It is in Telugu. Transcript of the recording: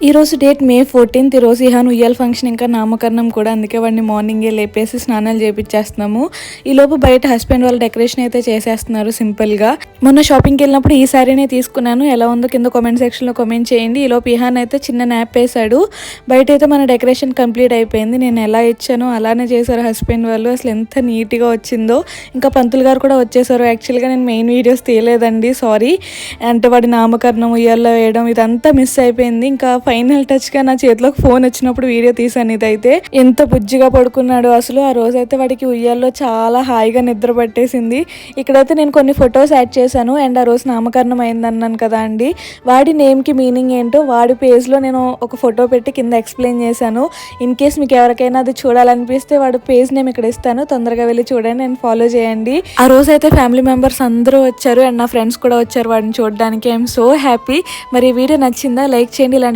ఈరోజు డేట్ మే 14th. ఈరోజు ఇహాన్ ఉయ్యాల ఫంక్షన్ ఇంకా నామకరణం కూడా, అందుకే వాడిని మార్నింగే లేపేసి స్నానాలు చేపించేస్తున్నాము. ఈలోపు బయట హస్బెండ్ వాళ్ళు డెకరేషన్ అయితే చేసేస్తున్నారు సింపుల్గా. మొన్న షాపింగ్కి వెళ్ళినప్పుడు ఈ శారీనే తీసుకున్నాను, ఎలా ఉందో కింద కామెంట్ సెక్షన్లో కామెంట్ చేయండి. ఈలోపు ఇహాన్ అయితే చిన్న న్యాప్ వేసాడు. బయట అయితే మన డెకరేషన్ కంప్లీట్ అయిపోయింది. నేను ఎలా ఇచ్చానో అలానే చేశారు హస్బెండ్ వాళ్ళు. అసలు ఎంత నీట్గా వచ్చిందో. ఇంకా పంతులు గారు కూడా వచ్చేసారు. యాక్చువల్గా నేను మెయిన్ వీడియోస్ తీయలేదండి, సారీ. అంటే వాడి నామకరణం ఉయ్యాల్లో వేయడం ఇదంతా మిస్ అయిపోయింది. ఇంకా ఫైనల్ టచ్ గా నా చేతిలోకి ఫోన్ వచ్చినప్పుడు వీడియో తీసాను. ఇదైతే ఎంత బుజ్జిగా పడుకున్నాడు అసలు. ఆ రోజైతే వాడికి ఉయ్యాల్లో చాలా హాయిగా నిద్ర పట్టేసింది. ఇక్కడైతే నేను కొన్ని ఫొటోస్ యాడ్ చేశాను. అండ్ ఆ రోజు నామకరణం అయిందన్నాను కదా అండి, వాడి నేమ్కి మీనింగ్ ఏంటో వాడి పేజ్లో నేను ఒక ఫోటో పెట్టి కింద ఎక్స్ప్లెయిన్ చేశాను. ఇన్ కేస్ మీకు ఎవరికైనా అది చూడాలనిపిస్తే వాడి పేజ్ నేమ్ ఇక్కడ ఇస్తాను, తొందరగా వెళ్ళి చూడండి అండ్ ఫాలో చేయండి. ఆ రోజు అయితే ఫ్యామిలీ మెంబర్స్ అందరూ వచ్చారు అండ్ నా ఫ్రెండ్స్ కూడా వచ్చారు వాడిని చూడడానికి. I'm so happy. మరి ఈ వీడియో నచ్చిందా? లైక్ చేయండి. ఇలాంటి